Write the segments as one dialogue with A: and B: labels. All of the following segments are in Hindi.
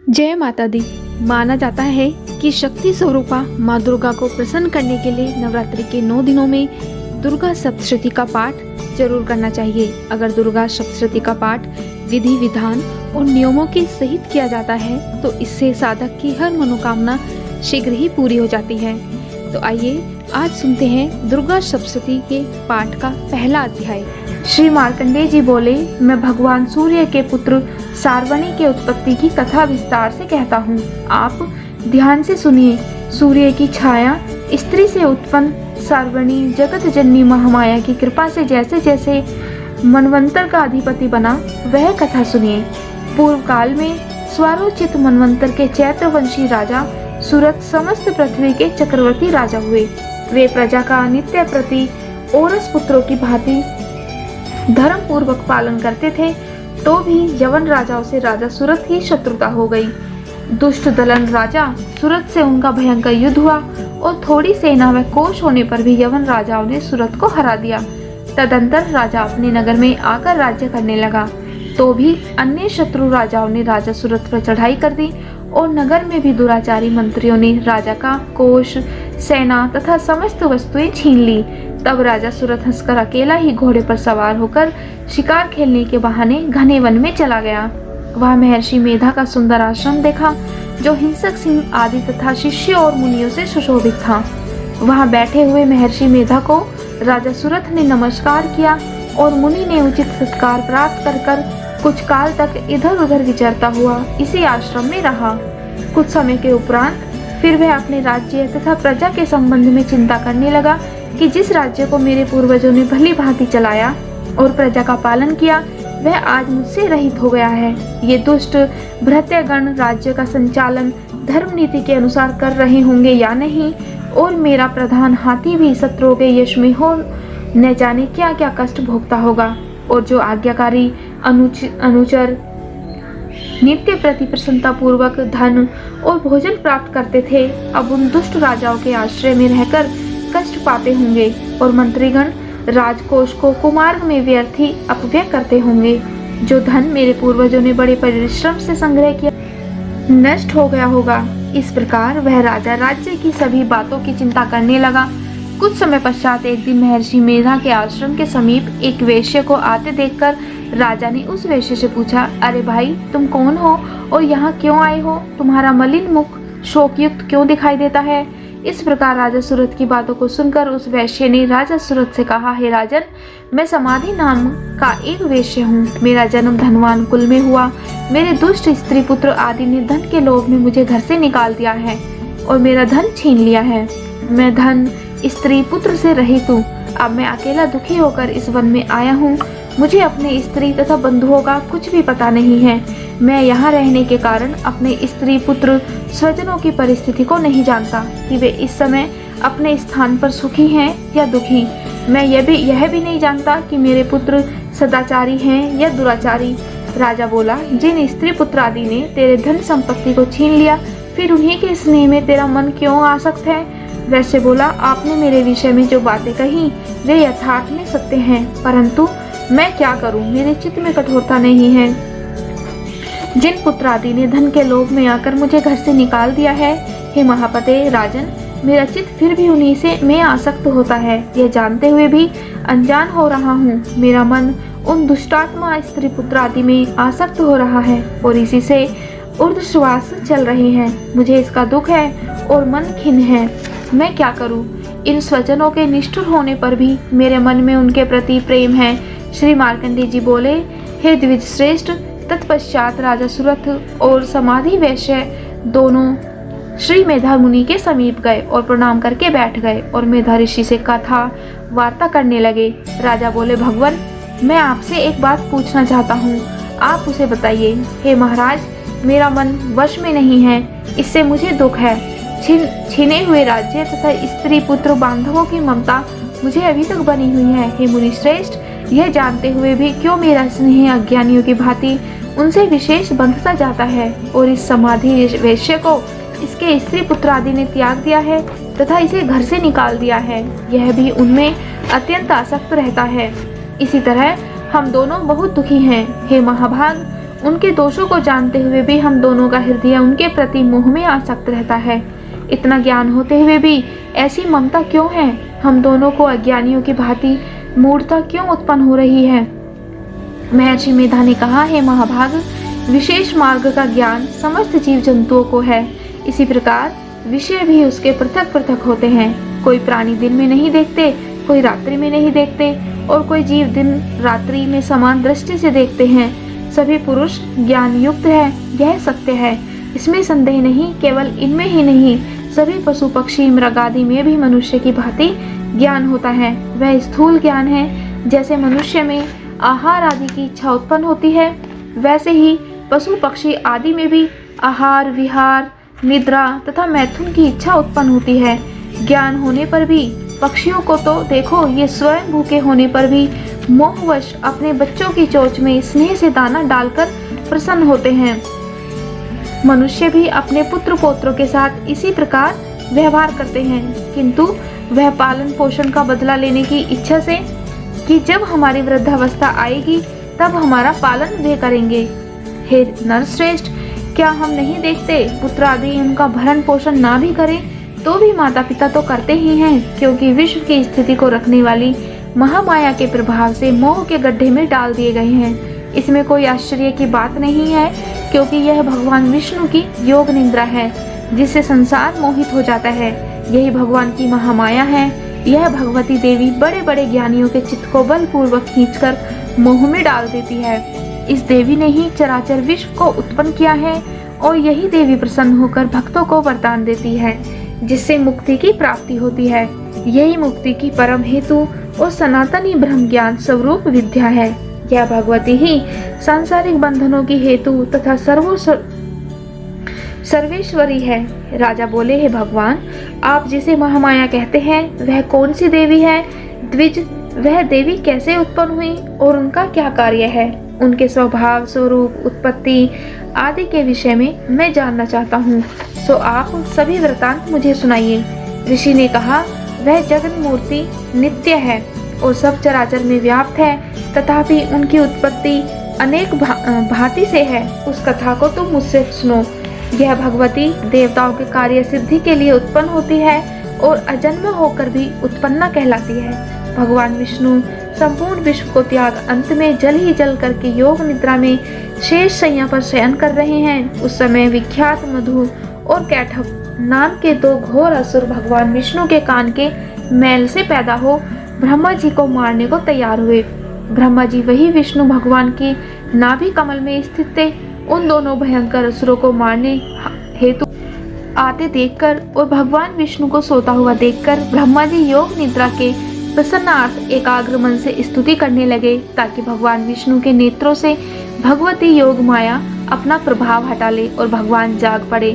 A: जय माता दी। माना जाता है कि शक्ति स्वरूपा माँ दुर्गा को प्रसन्न करने के लिए नवरात्रि के 9 दिनों में दुर्गा सप्तशती का पाठ जरूर करना चाहिए। अगर दुर्गा सप्तशती का पाठ विधि विधान और नियमों के सहित किया जाता है तो इससे साधक की हर मनोकामना शीघ्र ही पूरी हो जाती है। तो आइए आज सुनते हैं दुर्गा सप्तशती के पाठ का पहला अध्याय। श्री मार्कंडेय जी बोले, मैं भगवान सूर्य के पुत्र सार्वणी के उत्पत्ति की कथा विस्तार से कहता हूँ। आप ध्यान से सुनिए। सूर्य की छाया स्त्री से उत्पन्न सार्वणी जगत जननी महामाया की कृपा से जैसे जैसे मनवंतर का अधिपति बना वह कथा सुनिए। पूर्व काल में स्वारोचित मनवंतर के चैत्रवंशी राजा सूरत समस्त पृथ्वी के चक्रवर्ती राजा हुए। वे प्रजा का नित्य प्रति ओरस पुत्रों की भांति धर्म पूर्वक पालन करते थे, तो भी यवन राजाओं से राजा सूरत की शत्रुता हो गई। दुष्ट दलन राजा सूरत से उनका भयंकर युद्ध हुआ और थोड़ी सेना व कोष होने पर भी यवन राजाओं ने सूरत को हरा दिया। तदंतर राजा अपने नगर में आकर राज्य करने लगा, तो भी अन्य शत्रु राजाओं ने राजा सूरत पर चढ़ाई कर दी और नगर में भी दुराचारी मंत्रियों ने राजा का कोष, सेना तथा समस्त वस्तुएं छीन ली। तब राजा सूरत हंसकर अकेला ही घोड़े पर सवार होकर शिकार खेलने के बहाने घने वन में चला गया। वह महर्षि मेधा का सुंदर आश्रम देखा, जो हिंसक सिंह आदि तथा शिष्य और मुनियों से सुशोभित था। वहां बैठे हुए महर्षि मेधा को राजा सूरत ने नमस्कार किया और मुनि ने उचित सत्कार प्राप्त कर कुछ काल तक इधर उधर विचरता हुआ इसी आश्रम में रहा। कुछ समय के उपरांत फिर वह अपने राज्य तथा प्रजा के संबंध में चिंता करने लगा कि जिस राज्य को मेरे पूर्वजों ने भली भांति चलाया और प्रजा का पालन किया, वह आज मुझसे रहित हो गया है। ये दुष्ट भृत्यगण राज्य का संचालन धर्म नीति के अनुसार कर रहे होंगे या नहीं, और मेरा प्रधान हाथी भी शत्रुओं के यश में हो न जाने क्या क्या कष्ट भोगता होगा। और जो आज्ञाकारी अनुचर नित्य प्रति प्रसन्नता पूर्वक धन और भोजन प्राप्त करते थे, अब उन दुष्ट राजाओं के आश्रय में रहकर कष्ट पाते होंगे, और मंत्रीगण राजकोष को कुमार्ग में व्यर्थ ही अपव्यय करते होंगे। जो धन मेरे पूर्वजों ने बड़े परिश्रम से संग्रह किया नष्ट हो गया होगा। इस प्रकार वह राजा राज्य की सभी बातों की चिंता करने लगा। कुछ समय पश्चात एक दिन महर्षि मेधा के आश्रम के समीप एक वेश्य को आते देखकर राजा ने उस वेश्य से पूछा, अरे भाई, तुम कौन हो और यहाँ क्यों आए हो? तुम्हारा मलिन मुख शोकयुक्त क्यों दिखाई देता है? इस प्रकार राजा सूरत की बातों को सुनकर उस वैश्य ने राजा सूरत से कहा, हे राजन, मैं समाधि नाम का एक वैश्य हूँ। मेरा जन्म धनवान कुल में हुआ। मेरे दुष्ट स्त्री पुत्र आदि ने धन के लोभ में मुझे घर से निकाल दिया है और मेरा धन छीन लिया है। मैं धन, स्त्री पुत्र से रहित हूँ। अब मैं अकेला दुखी होकर इस वन में आया हूँ। मुझे अपने स्त्री तथा बंधुओं का कुछ भी पता नहीं है। मैं यहाँ रहने के कारण अपने स्त्री पुत्र स्वजनों की परिस्थिति को नहीं जानता कि वे इस समय अपने स्थान पर सुखी हैं या दुखी। मैं यह भी नहीं जानता कि मेरे पुत्र सदाचारी हैं या दुराचारी। राजा बोला, जिन स्त्री पुत्र आदि ने तेरे धन संपत्ति को छीन लिया, फिर उन्हीं के स्नेह में तेरा मन क्यों आसक्त है? वैसे बोला, आपने मेरे विषय में जो बातें कही वे यथार्थ में सत्य हैं, परंतु मैं क्या करूं? मेरे चित्त में कठोरता नहीं है। जिन पुत्र आदि ने धन के लोभ में आकर मुझे घर से निकाल दिया है, हे महापते राजन, मेरा चित्त फिर भी उन्हीं से मैं आसक्त होता है। यह जानते हुए भी अनजान हो रहा हूँ। मेरा मन उन दुष्टात्मा स्त्री पुत्र आदि में आसक्त हो रहा है और इसी से ऊर्ध्वश्वास चल रहे हैं। मुझे इसका दुख है और मन खिन्न है। मैं क्या करूं? इन स्वजनों के निष्ठुर होने पर भी मेरे मन में उनके प्रति प्रेम है। श्री मार्कंडेय जी बोले, हे द्विज श्रेष्ठ। तत्पश्चात राजा सूरत और समाधि वैश्य दोनों श्री मेधा मुनि के समीप गए और प्रणाम करके बैठ गए और मेधा ऋषि से कथा वार्ता करने लगे। राजा बोले, भगवान, मैं आपसे एक बात पूछना चाहता हूँ, आप उसे बताइए। हे महाराज, मेरा मन वश में नहीं है, इससे मुझे दुख है। छीने हुए राज्य तथा स्त्री पुत्र बांधवों की ममता मुझे अभी तक बनी हुई है। हे मुनि श्रेष्ठ, यह जानते हुए भी क्यों मेरा स्नेह अज्ञानियों की भांति उनसे विशेष बंधता जाता है, और इस समाधि वैश्य को इसके स्त्री पुत्र आदि ने त्याग दिया है तथा इसे घर से निकाल दिया है। यह भी उनमें अत्यंत आसक्त रहता है। इसी तरह हम दोनों बहुत दुखी हैं। हे महाभाग, उनके दोषों को जानते हुए भी हम दोनों का हृदय उनके प्रति मोह में आसक्त रहता है। इतना ज्ञान होते हुए भी ऐसी ममता क्यों है? हम दोनों को अज्ञानियों की भांति मूढ़ता क्यों उत्पन्न हो रही है? महर्षि मेधा ने कहा, हे महाभाग, विशेष मार्ग का ज्ञान समस्त जीव जंतुओं को है। इसी प्रकार विषय भी उसके पृथक पृथक होते हैं। कोई प्राणी दिन में नहीं देखते, कोई रात्रि में नहीं देखते, और कोई जीव दिन रात्रि में समान दृष्टि से देखते हैं। सभी पुरुष ज्ञान युक्त है, यह सत्य है, इसमें संदेह नहीं। केवल इनमें ही नहीं, सभी पशु पक्षी मृग आदि में भी मनुष्य की भांति ज्ञान होता है। वह स्थूल ज्ञान है। जैसे मनुष्य में आहार आदि की इच्छा उत्पन्न होती है, वैसे ही पशु पक्षी आदि में भी आहार, विहार, निद्रा तथा मैथुन की इच्छा उत्पन्न होती है। ज्ञान होने पर भी पक्षियों को तो देखो, ये स्वयं भूखे होने पर भी मोहवश अपने बच्चों की चोंच में स्नेह से दाना डालकर प्रसन्न होते हैं। मनुष्य भी अपने पुत्र पोत्रों के साथ इसी प्रकार व्यवहार करते हैं, किंतु वह पालन पोषण का बदला लेने की इच्छा से कि जब हमारी वृद्धावस्था आएगी तब हमारा पालन वे करेंगे। हे नरश्रेष्ठ, क्या हम नहीं देखते, पुत्र आदि उनका भरण पोषण ना भी करें तो भी माता पिता तो करते ही हैं, क्योंकि विश्व की स्थिति को रखने वाली महामाया के प्रभाव से मोह के गड्ढे में डाल दिए गए हैं। इसमें कोई आश्चर्य की बात नहीं है, क्योंकि यह भगवान विष्णु की योग निद्रा है, जिससे संसार मोहित हो जाता है। यही भगवान की महामाया है। यह भगवती देवी बड़े बड़े ज्ञानियों के चित्त को बलपूर्वक खींचकर मोह में डाल देती है। इस देवी ने ही चराचर विश्व को उत्पन्न किया है, और यही देवी प्रसन्न होकर भक्तों को वरदान देती है, जिससे मुक्ति की प्राप्ति होती है। यही मुक्ति की परम हेतु और सनातनी ब्रह्म ज्ञान स्वरूप विद्या है। यह भगवती ही सांसारिक बंधनों की हेतु तथा सर्वेश्वरी है। राजा बोले, हे भगवान, आप जिसे महामाया कहते हैं वह कौन सी देवी है? द्विज, वह देवी कैसे उत्पन्न हुई और उनका क्या कार्य है? उनके स्वभाव, स्वरूप, उत्पत्ति आदि के विषय में मैं जानना चाहता हूँ, सो आप सभी वृतांत मुझे सुनाइए। ऋषि ने कहा, वह जगन मूर्ति नित्य है और सब चराचर में व्याप्त है, तथापि उनकी उत्पत्ति अनेक भांति से है। उस कथा को तुम मुझसे सुनो। यह भगवती देवताओं के कार्य सिद्धि के लिए उत्पन्न होती है और अजन्म होकर भी उत्पन्ना कहलाती है। भगवान विष्णु संपूर्ण विश्व को त्याग अंत में जल ही जल करके योग निद्रा में शेष शैया पर शयन कर रहे हैं। उस समय विख्यात मधु और कैटभ नाम के दो घोर असुर भगवान विष्णु के कान के मैल से पैदा हो ब्रह्मा जी को मारने को तैयार हुए। ब्रह्मा जी वही विष्णु भगवान के नाभि कमल में स्थित थे। उन दोनों भयंकर असुरों को मारने हेतु आते देखकर और भगवान विष्णु को सोता हुआ देखकर ब्रह्मा जी योग निद्रा के प्रसन्नार्थ एकाग्र मन से स्तुति करने लगे, ताकि भगवान विष्णु के नेत्रों से भगवती योग माया अपना प्रभाव हटा ले और भगवान जाग पड़े।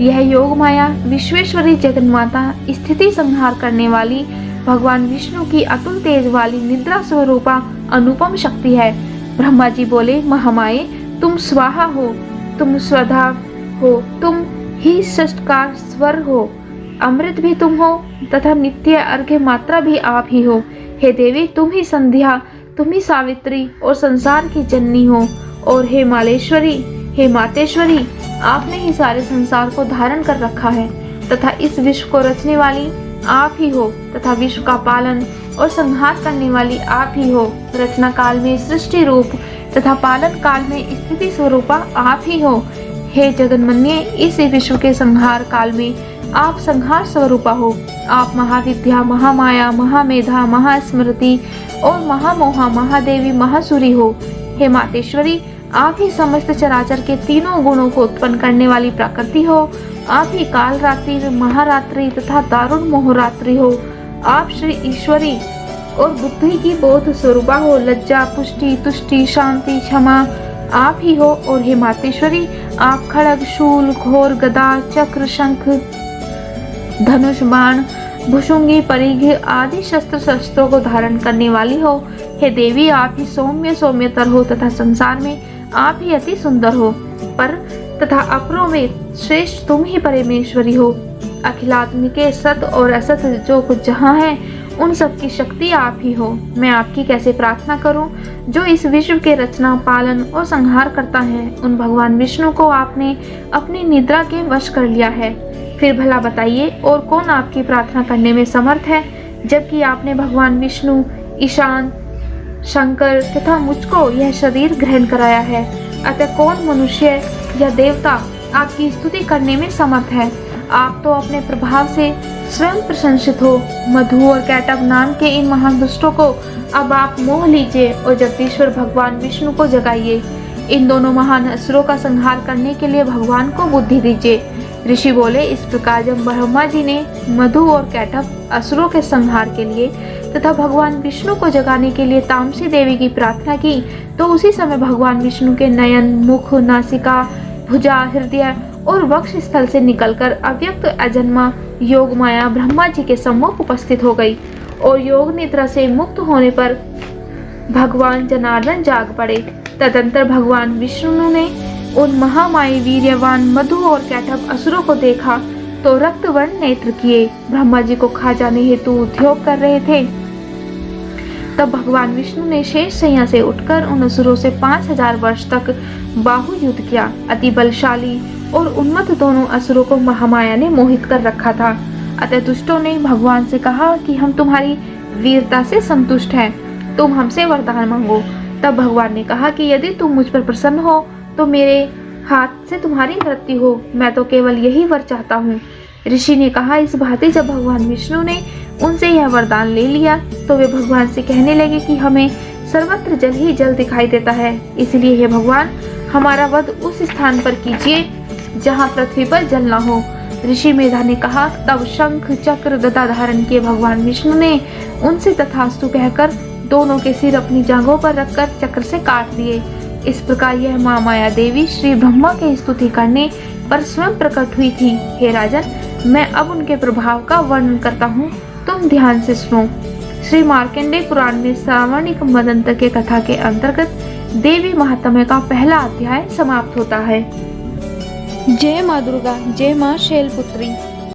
A: यह योग माया विश्वेश्वरी जगन्माता, स्थिति संहार करने वाली भगवान विष्णु की अतुल तेज वाली निद्रा स्वरूपा अनुपम शक्ति है। ब्रह्मा जी बोले, महामाये, तुम स्वाहा हो, तुम स्वधा हो, तुम ही षष्टकार स्वर हो, अमृत भी तुम हो तथा नित्य अर्घ्य मात्रा भी आप ही हो। हे देवी, तुम ही संध्या, तुम ही सावित्री और संसार की जननी हो। और हे मालेश्वरी, हे मातेश्वरी, आपने ही सारे संसार को धारण कर रखा है तथा इस विश्व को रचने वाली आप ही हो तथा विश्व का पालन और संहार करने वाली आप ही हो। रचना काल में सृष्टि रूप तथा पालन काल में स्थिति स्वरूपा आप ही हो। हे जगन्मन्ये, इस विश्व के संहार काल में आप संहार स्वरूपा हो। आप महाविद्या, महामाया, महामेधा, महास्मृति और महामोहा, महादेवी, महासुरी हो। हे मातेश्वरी, आप ही समस्त चराचर के तीनों गुणों को उत्पन्न करने वाली प्रकृति हो। आप ही काल रात्रि, महारात्रि तथा दारुण मोहरात्रि हो। आप श्री ईश्वरी और बुद्धि की बोध स्वरूपा हो। लज्जा, पुष्टि, तुष्टि, शांति, क्षमा आप ही हो। और हे मातेश्वरी, आप खड़ग, शूल, घोर, गदा, चक्र, शंख, धनुष, बाण, भुशुंगी, परिघ आदि शस्त्रों को धारण करने वाली हो। हे देवी, आप ही सौम्य सौम्यतर हो तथा संसार में आप ही अति सुंदर हो। पर तथा अपरों में श्रेष्ठ तुम ही परमेश्वरी हो। अखिलात्म के सत और असत जो कुछ जहाँ है उन सब की शक्ति आप ही हो। मैं आपकी कैसे प्रार्थना करूं, जो इस विश्व के रचना, पालन और संहार करता है। उन भगवान विष्णु को आपने अपनी निद्रा के वश कर लिया है। फिर भला बताइए, और कौन आपकी प्रार्थना करने में समर्थ है, जबकि आपने भगवान विष्णु, ईशान, शंकर तथा मुझको यह शरीर ग्रहण कराया है। अतः कौन मनुष्य या देवता आपकी स्तुति करने में समर्थ है। आप तो अपने प्रभाव से स्वयं प्रशंसित हो। मधु और कैटव नाम के इन महान दुष्टों को अब आप मोह लीजिए और जगदीश्वर भगवान विष्णु को जगाइए। इन दोनों महान असुरों का संहार करने के लिए भगवान को बुद्धि दीजिए। ऋषि बोले, इस प्रकार जब ब्रह्मा जी ने मधु और कैटव असुरों के संहार के लिए तथा भगवान विष्णु को जगाने के लिए तामसी देवी की प्रार्थना की, तो उसी समय भगवान विष्णु के नयन, मुख, नासिका, भुजा, हृदय और वक्ष स्थल से निकलकर अव्यक्त अजन्मा योग माया ब्रह्मा जी के सम्मुख उपस्थित हो गई और योग निद्रा से मुक्त होने पर भगवान जनार्दन जाग पड़े। तदंतर भगवान विष्णु ने उन महामाई वीर्यवान मधु और कैटभ असुरों को देखा तो रक्त वर्ण नेत्र किए ब्रह्मा जी को खा जाने हेतु उद्योग कर रहे थे। तब भगवान विष्णु ने शेष शैया से उठकर उन असुरों से 5000 वर्ष तक बाहु युद्ध किया। अति बलशाली और उन्मत्त दोनों असुरों को महामाया ने मोहित कर रखा था। अतः दुष्टों ने भगवान से कहा कि हम तुम्हारी वीरता से संतुष्ट हैं, तुम हमसे वरदान मांगो। तब भगवान ने कहा कि यदि तुम मुझ पर प्रसन्न हो तो मेरे हाथ से तुम्हारी मृत्यु हो, मैं तो केवल यही वर चाहता हूँ। ऋषि ने कहा, इस भांति जब भगवान विष्णु ने उनसे यह वरदान ले लिया तो वे भगवान से कहने लगे कि हमें सर्वत्र जल ही जल दिखाई देता है, इसलिए हे भगवान हमारा वध उस स्थान पर कीजिए जहाँ पृथ्वी पर जल न हो। ऋषि मेधा ने कहा, तब शंख, चक्र, गदा धारण किए भगवान विष्णु ने उनसे तथास्तु कहकर दोनों के सिर अपनी जांघों पर रखकर चक्र से काट दिए। इस प्रकार यह माँ माया देवी श्री ब्रह्मा की स्तुति करने पर स्वयं प्रकट हुई थी। हे राजन, मैं अब उनके प्रभाव का वर्णन करता हूँ, तुम ध्यान से सुनो। श्री मार्कंडेय पुराण में श्रावणिक मदंत के कथा के अंतर्गत देवी महात्म्य का पहला अध्याय समाप्त होता है। जय माँ दुर्गा, जय माँ शैलपुत्री।